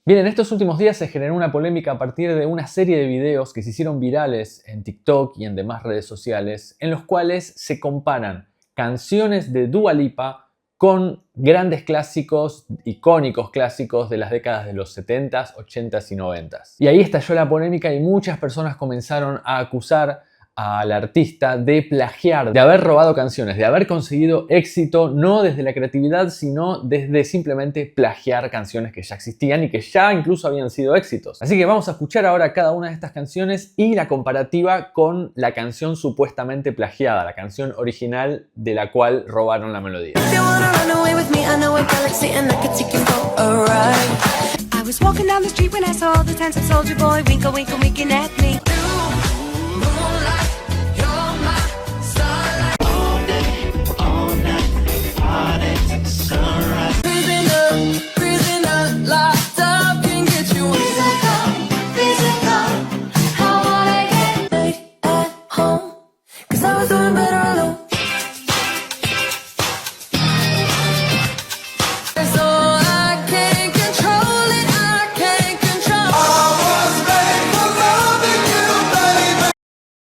Bien, en estos últimos días se generó una polémica a partir de una serie de videos que se hicieron virales en TikTok y en demás redes sociales, en los cuales se comparan canciones de Dua Lipa con grandes clásicos, icónicos clásicos de las décadas de los 70s, 80s y 90s. Y ahí estalló la polémica y muchas personas comenzaron a acusar al artista de plagiar, de haber robado canciones, de haber conseguido éxito no desde la creatividad, sino desde simplemente plagiar canciones que ya existían y que ya incluso habían sido éxitos. Así que vamos a escuchar ahora cada una de estas canciones y la comparativa con la canción supuestamente plagiada, la canción original de la cual robaron la melodía.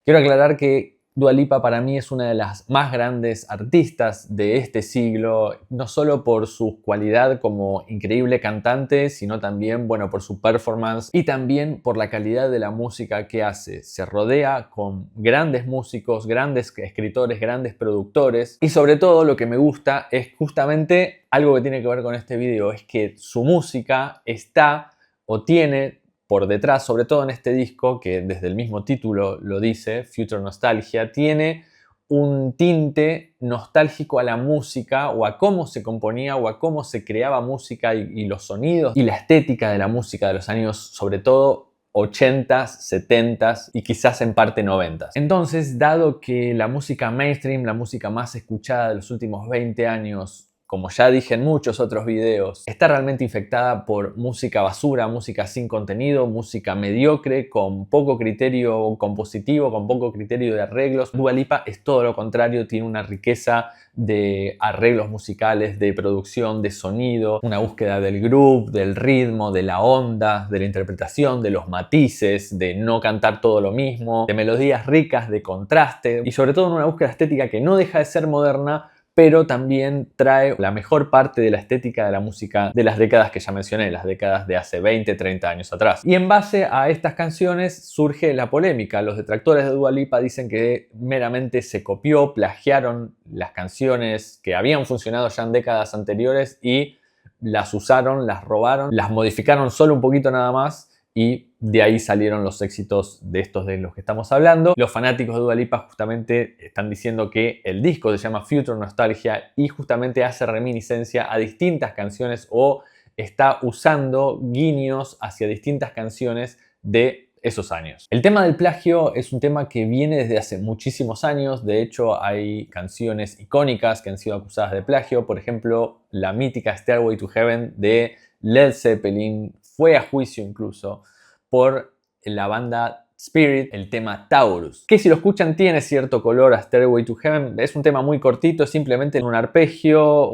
Quiero aclarar que Dua Lipa para mí es una de las más grandes artistas de este siglo, no solo por su cualidad como increíble cantante, sino también, bueno, por su performance y también por la calidad de la música que hace. Se rodea con grandes músicos, grandes escritores, grandes productores y sobre todo lo que me gusta es justamente algo que tiene que ver con este video, es que su música está o tiene por detrás, sobre todo en este disco, que desde el mismo título lo dice, Future Nostalgia, tiene un tinte nostálgico a la música o a cómo se componía o a cómo se creaba música y los sonidos y la estética de la música de los años, sobre todo 80s, 70s y quizás en parte 90s. Entonces, dado que la música mainstream, la música más escuchada de los últimos 20 años, como ya dije en muchos otros videos, está realmente infectada por música basura, música sin contenido, música mediocre, con poco criterio compositivo, con poco criterio de arreglos. Dua Lipa es todo lo contrario, tiene una riqueza de arreglos musicales, de producción, de sonido, una búsqueda del groove, del ritmo, de la onda, de la interpretación, de los matices, de no cantar todo lo mismo, de melodías ricas, de contraste y sobre todo en una búsqueda estética que no deja de ser moderna, pero también trae la mejor parte de la estética de la música de las décadas que ya mencioné, las décadas de hace 20, 30 años atrás. Y en base a estas canciones surge la polémica. Los detractores de Dua Lipa dicen que meramente se copió, plagiaron las canciones que habían funcionado ya en décadas anteriores y las usaron, las robaron, las modificaron solo un poquito nada más y de ahí salieron los éxitos de estos de los que estamos hablando. Los fanáticos de Dua Lipa justamente están diciendo que el disco se llama Future Nostalgia y justamente hace reminiscencia a distintas canciones o está usando guiños hacia distintas canciones de esos años. El tema del plagio es un tema que viene desde hace muchísimos años. De hecho, hay canciones icónicas que han sido acusadas de plagio. Por ejemplo, la mítica Stairway to Heaven de Led Zeppelin fue a juicio incluso por la banda Spirit, el tema Taurus, que si lo escuchan tiene cierto color a Stairway to Heaven. Es un tema muy cortito, es simplemente un arpegio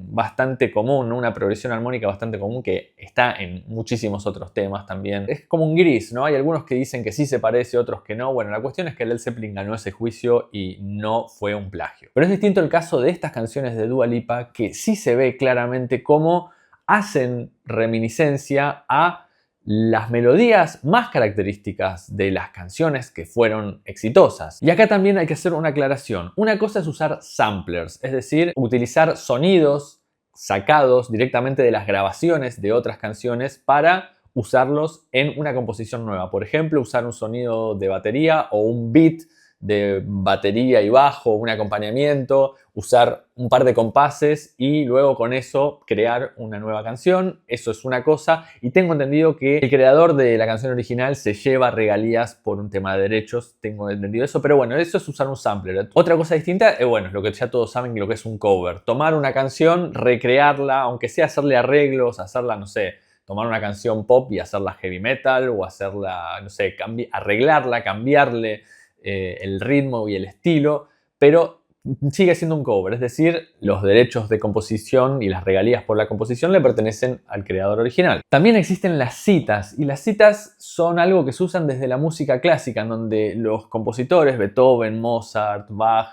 bastante común, ¿no? Una progresión armónica bastante común que está en muchísimos otros temas también. Es como un gris, ¿no? Hay algunos que dicen que sí se parece, otros que no. Bueno, la cuestión es que Led Zeppelin ganó ese juicio y no fue un plagio. Pero es distinto el caso de estas canciones de Dua Lipa, que sí se ve claramente cómo hacen reminiscencia a las melodías más características de las canciones que fueron exitosas. Y acá también hay que hacer una aclaración. Una cosa es usar samplers, es decir, utilizar sonidos sacados directamente de las grabaciones de otras canciones para usarlos en una composición nueva. Por ejemplo, usar un sonido de batería o un beat de batería y bajo, un acompañamiento, usar un par de compases y luego con eso crear una nueva canción. Eso es una cosa y tengo entendido que el creador de la canción original se lleva regalías por un tema de derechos, tengo entendido eso, pero bueno, eso es usar un sampler. Otra cosa distinta, bueno, es lo que ya todos saben, lo que es un cover. Tomar una canción, recrearla, aunque sea hacerle arreglos, hacerla, no sé, tomar una canción pop y hacerla heavy metal o hacerla, no sé, arreglarla, cambiarle el ritmo y el estilo, pero sigue siendo un cover, es decir, los derechos de composición y las regalías por la composición le pertenecen al creador original. También existen las citas, y las citas son algo que se usan desde la música clásica, en donde los compositores, Beethoven, Mozart, Bach,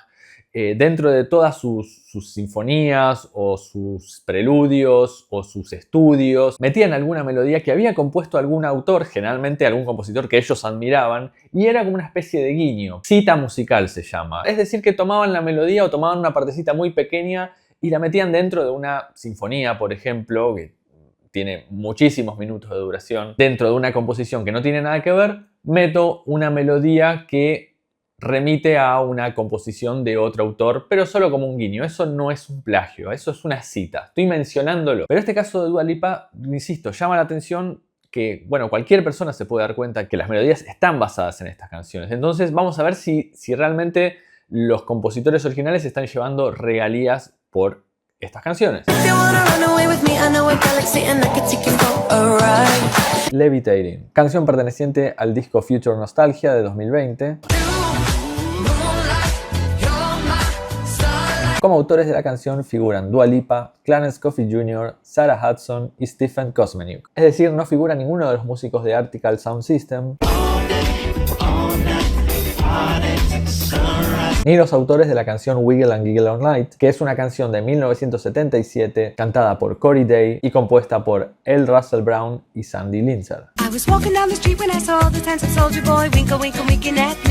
dentro de todas sus sinfonías o sus preludios o sus estudios, metían alguna melodía que había compuesto algún autor, generalmente algún compositor que ellos admiraban, y era como una especie de guiño. Cita musical se llama. Es decir, que tomaban la melodía o tomaban una partecita muy pequeña y la metían dentro de una sinfonía, por ejemplo, que tiene muchísimos minutos de duración. Dentro de una composición que no tiene nada que ver, meto una melodía que remite a una composición de otro autor, pero solo como un guiño. Eso no es un plagio, eso es una cita. Estoy mencionándolo. Pero este caso de Dua Lipa, insisto, llama la atención que, bueno, cualquier persona se puede dar cuenta que las melodías están basadas en estas canciones. Entonces vamos a ver si realmente los compositores originales están llevando regalías por estas canciones. Levitating, canción perteneciente al disco Future Nostalgia de 2020. Como autores de la canción figuran Dua Lipa, Clarence Coffey Jr., Sarah Hudson y Stephen Kosmeniuk. Es decir, no figura ninguno de los músicos de Article Sound System, ni los autores de la canción Wiggle and Giggle All Night, que es una canción de 1977 cantada por Corey Day y compuesta por L. Russell Brown y Sandy Linzer.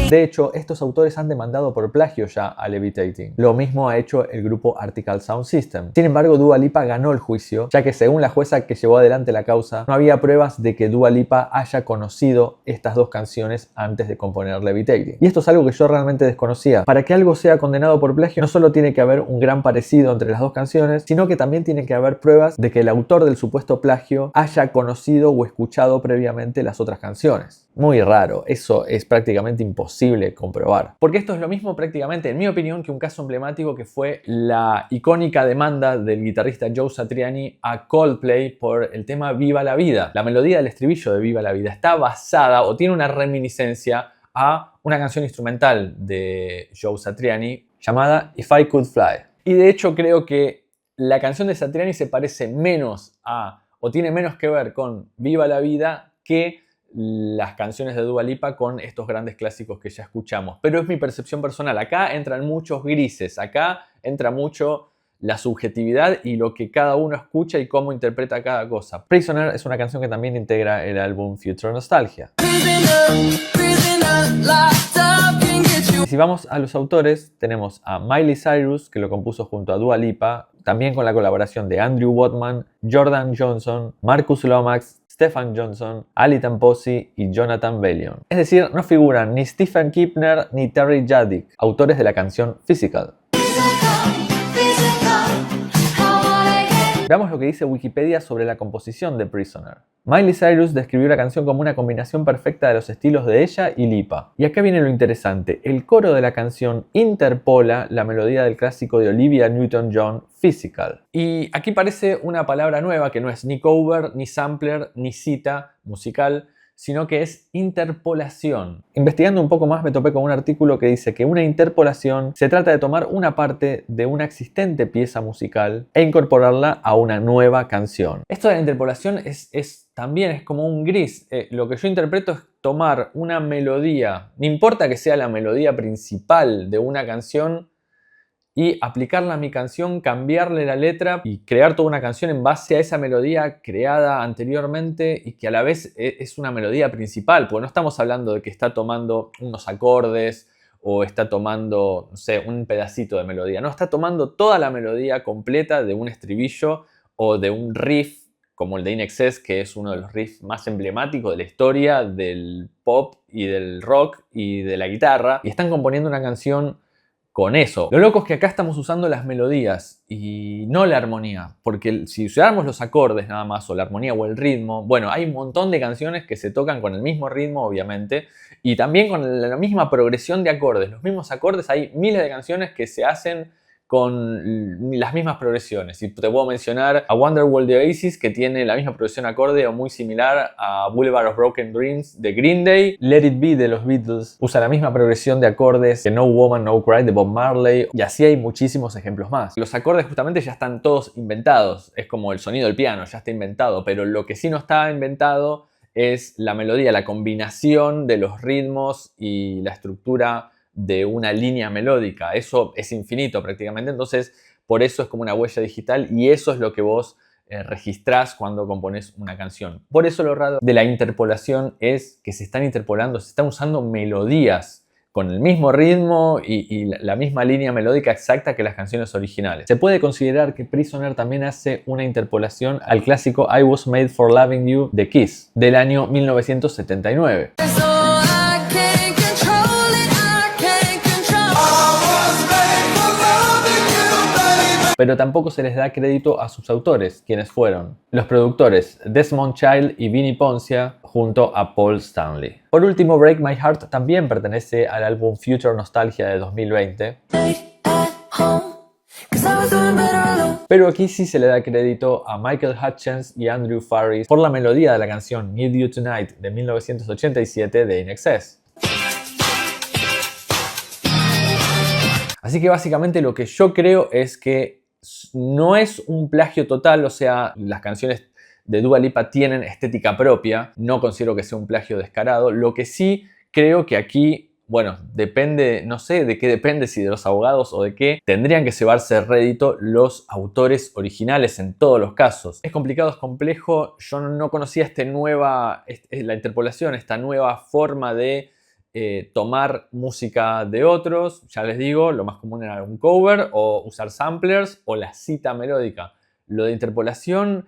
De hecho, estos autores han demandado por plagio ya a Levitating. Lo mismo ha hecho el grupo Article Sound System. Sin embargo, Dua Lipa ganó el juicio, ya que según la jueza que llevó adelante la causa, no había pruebas de que Dua Lipa haya conocido estas dos canciones antes de componer Levitating. Y esto es algo que yo realmente desconocía. Para que algo sea condenado por plagio, no solo tiene que haber un gran parecido entre las dos canciones, sino que también tiene que haber pruebas de que el autor del supuesto plagio haya conocido o escuchado previamente las otras canciones. Muy raro, eso es prácticamente imposible comprobar. Porque esto es lo mismo prácticamente, en mi opinión, que un caso emblemático que fue la icónica demanda del guitarrista Joe Satriani a Coldplay por el tema Viva la Vida. La melodía del estribillo de Viva la Vida está basada o tiene una reminiscencia a una canción instrumental de Joe Satriani llamada If I Could Fly. Y de hecho creo que la canción de Satriani se parece menos a, o tiene menos que ver con Viva la Vida que las canciones de Dua Lipa con estos grandes clásicos que ya escuchamos. Pero es mi percepción personal. Acá entran muchos grises, acá entra mucho la subjetividad y lo que cada uno escucha y cómo interpreta cada cosa. Prisoner es una canción que también integra el álbum Future Nostalgia. Y si vamos a los autores, tenemos a Miley Cyrus, que lo compuso junto a Dua Lipa, también con la colaboración de Andrew Woodman, Jordan Johnson, Marcus Lomax, Stefan Johnson, Ali Tamposi y Jonathan Bellion. Es decir, no figuran ni Stephen Kipner ni Terry Jaddick, autores de la canción Physical. Veamos lo que dice Wikipedia sobre la composición de Prisoner. Miley Cyrus describió la canción como una combinación perfecta de los estilos de ella y Lipa. Y acá viene lo interesante, el coro de la canción interpola la melodía del clásico de Olivia Newton-John, Physical. Y aquí parece una palabra nueva que no es ni cover, ni sampler, ni cita musical, sino que es interpolación. Investigando un poco más me topé con un artículo que dice que una interpolación se trata de tomar una parte de una existente pieza musical e incorporarla a una nueva canción. Esto de la interpolación también es como un gris. Lo que yo interpreto es tomar una melodía, no importa que sea la melodía principal de una canción, y aplicarla a mi canción, cambiarle la letra y crear toda una canción en base a esa melodía creada anteriormente y que a la vez es una melodía principal, porque no estamos hablando de que está tomando unos acordes o está tomando, no sé, un pedacito de melodía. No, está tomando toda la melodía completa de un estribillo o de un riff como el de In Excess, que es uno de los riffs más emblemáticos de la historia del pop y del rock y de la guitarra. Y están componiendo una canción con eso. Lo loco es que acá estamos usando las melodías y no la armonía, porque si usáramos los acordes nada más, o la armonía o el ritmo, bueno, hay un montón de canciones que se tocan con el mismo ritmo, obviamente, y también con la misma progresión de acordes, los mismos acordes. Hay miles de canciones que se hacen con las mismas progresiones. Y te puedo mencionar a Wonderwall de Oasis, que tiene la misma progresión acorde o muy similar a Boulevard of Broken Dreams de Green Day. Let It Be de los Beatles usa la misma progresión de acordes que No Woman No Cry de Bob Marley, y así hay muchísimos ejemplos más. Los acordes justamente ya están todos inventados, es como el sonido del piano, ya está inventado, pero lo que sí no está inventado es la melodía, la combinación de los ritmos y la estructura de una línea melódica. Eso es infinito prácticamente, entonces por eso es como una huella digital y eso es lo que vos registrás cuando compones una canción. Por eso lo raro de la interpolación es que se están interpolando, se están usando melodías con el mismo ritmo y la misma línea melódica exacta que las canciones originales. Se puede considerar que Prisoner también hace una interpolación al clásico I Was Made for Loving You de Kiss, del año 1979. Pero tampoco se les da crédito a sus autores, quienes fueron los productores Desmond Child y Vinnie Poncia junto a Paul Stanley. Por último, Break My Heart también pertenece al álbum Future Nostalgia de 2020. Pero aquí sí se le da crédito a Michael Hutchence y Andrew Farriss por la melodía de la canción Need You Tonight de 1987 de INXS. Así que básicamente lo que yo creo es que no es un plagio total, o sea, las canciones de Dua Lipa tienen estética propia, no considero que sea un plagio descarado. Lo que sí creo que aquí, bueno, depende, no sé de qué depende, si de los abogados o de qué, tendrían que llevarse rédito los autores originales en todos los casos. Es complicado, es complejo, yo no conocía la interpolación, esta nueva forma de tomar música de otros. Ya les digo, lo más común era un cover o usar samplers o la cita melódica. Lo de interpolación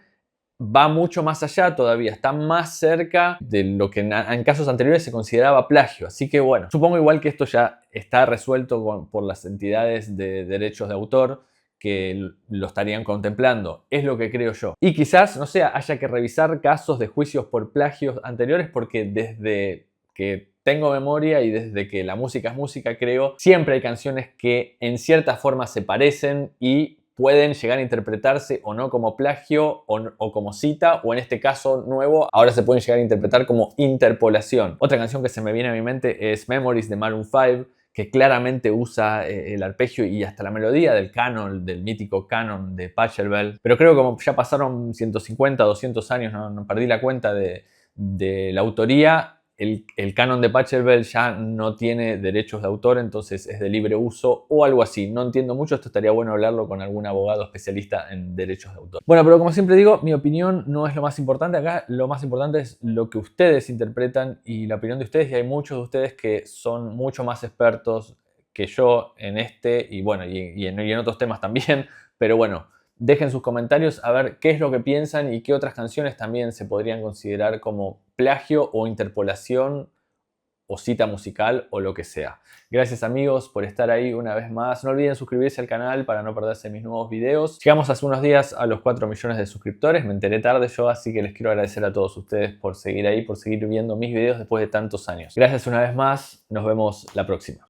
va mucho más allá todavía, está más cerca de lo que en casos anteriores se consideraba plagio. Así que bueno, supongo igual que esto ya está resuelto por las entidades de derechos de autor que lo estarían contemplando. Es lo que creo yo. Y quizás, no sé, haya que revisar casos de juicios por plagios anteriores, porque desde que tengo memoria y desde que la música es música, creo, siempre hay canciones que en cierta forma se parecen y pueden llegar a interpretarse o no como plagio o como cita, o en este caso nuevo, ahora se pueden llegar a interpretar como interpolación. Otra canción que se me viene a mi mente es Memories de Maroon 5, que claramente usa el arpegio y hasta la melodía del canon, del mítico canon de Pachelbel. Pero creo que como ya pasaron 150, 200 años, no perdí la cuenta de la autoría. El canon de Pachelbel ya no tiene derechos de autor, entonces es de libre uso o algo así. No entiendo mucho, esto estaría bueno hablarlo con algún abogado especialista en derechos de autor. Bueno, pero como siempre digo, mi opinión no es lo más importante acá. Lo más importante es lo que ustedes interpretan y la opinión de ustedes. Y hay muchos de ustedes que son mucho más expertos que yo en este y bueno, y en otros temas también. Pero bueno, dejen sus comentarios a ver qué es lo que piensan y qué otras canciones también se podrían considerar como plagio o interpolación o cita musical o lo que sea. Gracias amigos por estar ahí una vez más. No olviden suscribirse al canal para no perderse mis nuevos videos. Llegamos hace unos días a los 4 millones de suscriptores. Me enteré tarde yo, así que les quiero agradecer a todos ustedes por seguir ahí, por seguir viendo mis videos después de tantos años. Gracias una vez más. Nos vemos la próxima.